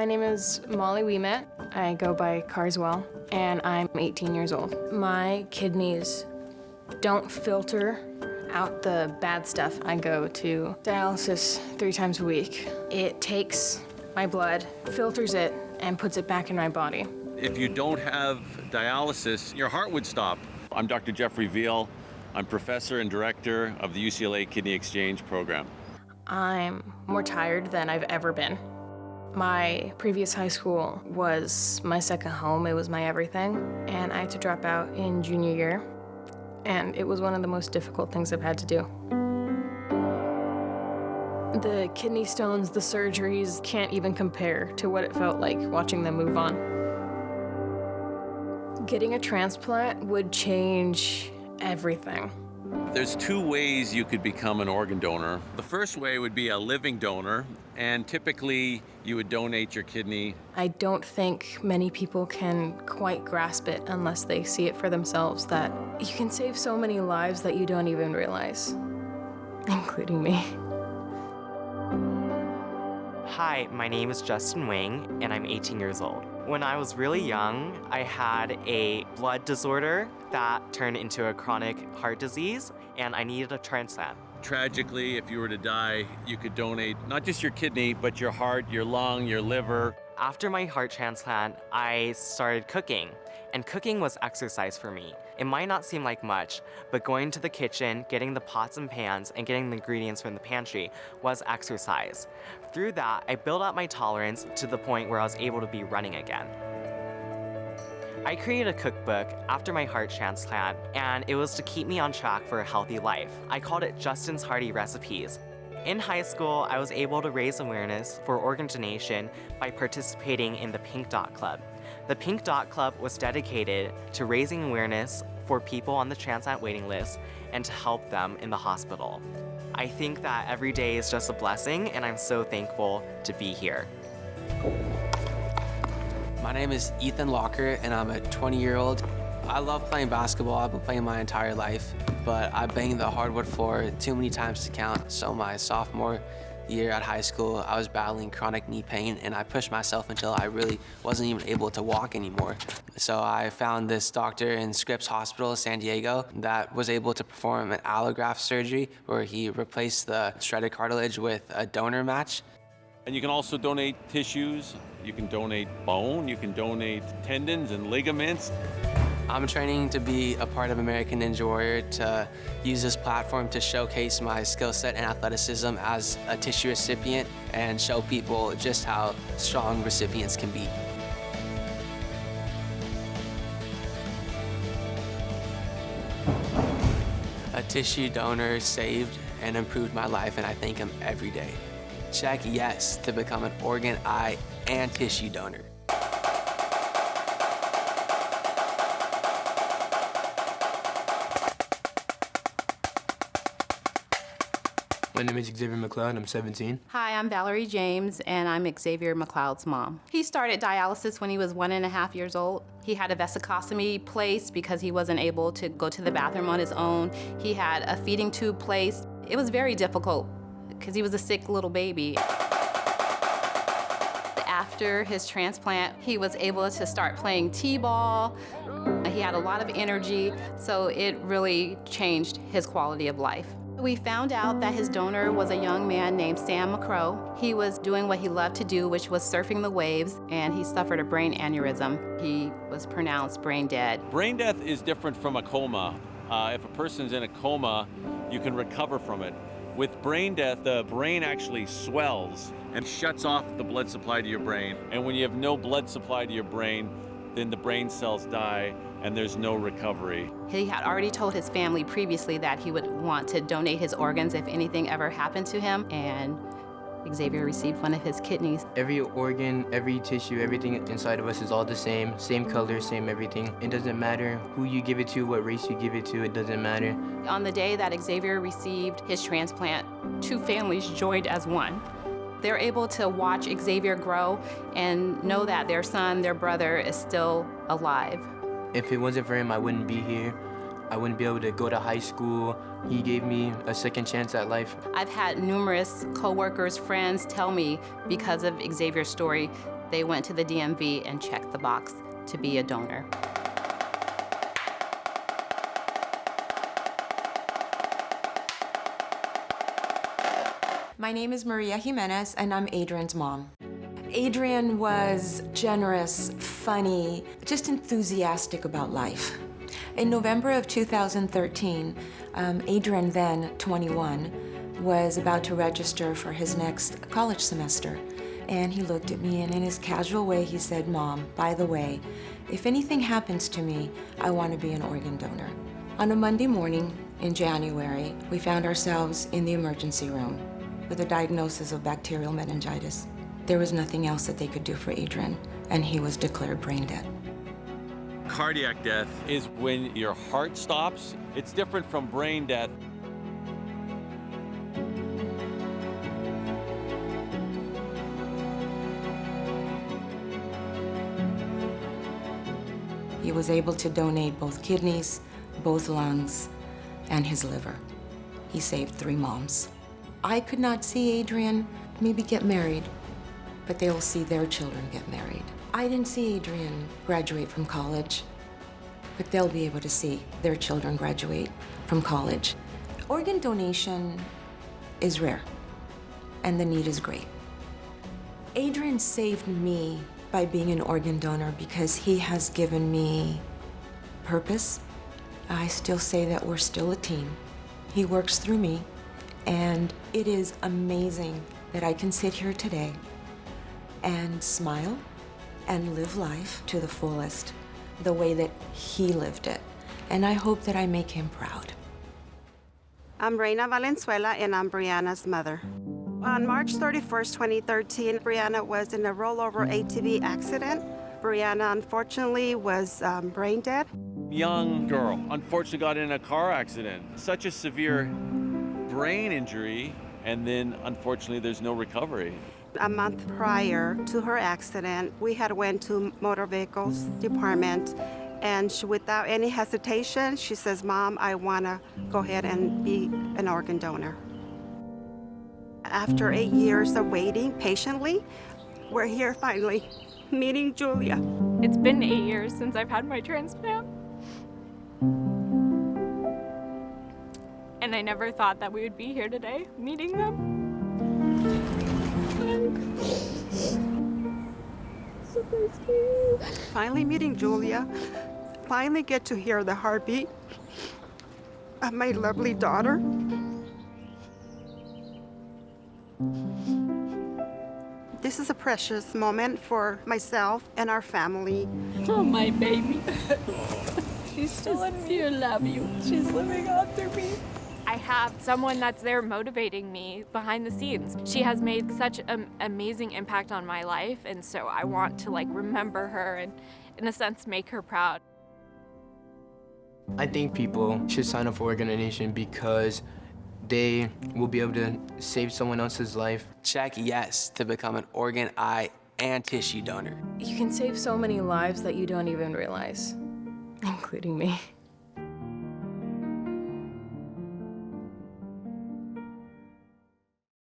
My name is Molly Ouimet. I go by Carswell, and I'm 18 years old. My kidneys don't filter out the bad stuff. I go to dialysis 3 times a week. It takes my blood, filters it, and puts it back in my body. If you don't have dialysis, your heart would stop. I'm Dr. Jeffrey Veal. I'm professor and director of the UCLA Kidney Exchange program. I'm more tired than I've ever been. My previous high school was my second home. It was my everything, and I had to drop out in junior year, and it was one of the most difficult things I've had to do. The kidney stones, the surgeries can't even compare to what it felt like watching them move on. Getting a transplant would change everything. There's 2 ways you could become an organ donor. The first way would be a living donor, and typically you would donate your kidney. I don't think many people can quite grasp it unless they see it for themselves, that you can save so many lives that you don't even realize, including me. Hi, my name is Justin Wang, and I'm 18 years old. When I was really young, I had a blood disorder that turned into a chronic heart disease, and I needed a transplant. Tragically, if you were to die, you could donate not just your kidney, but your heart, your lung, your liver. After my heart transplant, I started cooking, and cooking was exercise for me. It might not seem like much, but going to the kitchen, getting the pots and pans, and getting the ingredients from the pantry was exercise. Through that, I built up my tolerance to the point where I was able to be running again. I created a cookbook after my heart transplant, and it was to keep me on track for a healthy life. I called it Justin's Hearty Recipes. In high school, I was able to raise awareness for organ donation by participating in the Pink Dot Club. The Pink Dot Club was dedicated to raising awareness for people on the transplant waiting list and to help them in the hospital. I think that every day is just a blessing, and I'm so thankful to be here. My name is Ethan Locker, and I'm a 20-year-old. I love playing basketball. I've been playing my entire life, but I banged the hardwood floor too many times to count. So my sophomore year at high school, I was battling chronic knee pain, and I pushed myself until I really wasn't even able to walk anymore. So I found this doctor in Scripps Hospital, San Diego, that was able to perform an allograft surgery where he replaced the shredded cartilage with a donor match. And you can also donate tissues, you can donate bone, you can donate tendons and ligaments. I'm training to be a part of American Ninja Warrior, to use this platform to showcase my skill set and athleticism as a tissue recipient and show people just how strong recipients can be. A tissue donor saved and improved my life, and I thank him every day. Check yes to become an organ, eye, and tissue donor. My name is Xavier McLeod, I'm 17. Hi, I'm Valerie James, and I'm Xavier McLeod's mom. He started dialysis when he was 1.5 years old. He had a vesicostomy placed because he wasn't able to go to the bathroom on his own. He had a feeding tube placed. It was very difficult because he was a sick little baby. After his transplant, he was able to start playing t-ball. He had a lot of energy, so it really changed his quality of life. We found out that his donor was a young man named Sam McCrow. He was doing what he loved to do, which was surfing the waves, and he suffered a brain aneurysm. He was pronounced brain dead. Brain death is different from a coma. If a person's in a coma, you can recover from it. With brain death, the brain actually swells and shuts off the blood supply to your brain. And when you have no blood supply to your brain, then the brain cells die and there's no recovery. He had already told his family previously that he would want to donate his organs if anything ever happened to him, and Xavier received one of his kidneys. Every organ, every tissue, everything inside of us is all the same color, same everything. It doesn't matter who you give it to, what race you give it to, it doesn't matter. On the day that Xavier received his transplant, 2 families joined as one. They're able to watch Xavier grow and know that their son, their brother, is still alive. If it wasn't for him, I wouldn't be here. I wouldn't be able to go to high school. He gave me a second chance at life. I've had numerous coworkers, friends tell me because of Xavier's story They went to the DMV and checked the box to be a donor. My name is Maria Jimenez, and I'm Adrian's mom. Adrian was generous, funny, just enthusiastic about life. In November of 2013, Adrian, then 21, was about to register for his next college semester. And he looked at me, and in his casual way, he said, "Mom, by the way, if anything happens to me, I want to be an organ donor." On a Monday morning in January, we found ourselves in the emergency room with a diagnosis of bacterial meningitis. There was nothing else that they could do for Adrian, and he was declared brain dead. Cardiac death is when your heart stops. It's different from brain death. He was able to donate both kidneys, both lungs, and his liver. He saved 3 moms. I could not see Adrian maybe get married, but they will see their children get married. I didn't see Adrian graduate from college, but they'll be able to see their children graduate from college. Organ donation is rare, and the need is great. Adrian saved me by being an organ donor because he has given me purpose. I still say that we're still a team. He works through me, and it is amazing that I can sit here today and smile and live life to the fullest, the way that he lived it. And I hope that I make him proud. I'm Reina Valenzuela, and I'm Brianna's mother. On March 31st, 2013, Brianna was in a rollover ATV accident. Brianna, unfortunately, was brain dead. Young girl, unfortunately got in a car accident. Such a severe brain injury, and then unfortunately there's no recovery. A month prior to her accident, we had went to motor vehicles department, and without any hesitation, she says, "Mom, I want to go ahead and be an organ donor." After 8 years of waiting patiently, we're here finally, meeting Julia. It's been 8 years since I've had my transplant. And I never thought that we would be here today, meeting them. So nice to you. Finally meeting Julia, finally get to hear the heartbeat of my lovely daughter. This is a precious moment for myself and our family. Oh, my baby. She's still in me. I love you. She's living on through me. I have someone that's there motivating me behind the scenes. She has made such an amazing impact on my life, and so I want to remember her and, in a sense, make her proud. I think people should sign up for organ donation because they will be able to save someone else's life. Check yes to become an organ, eye, and tissue donor. You can save so many lives that you don't even realize, including me.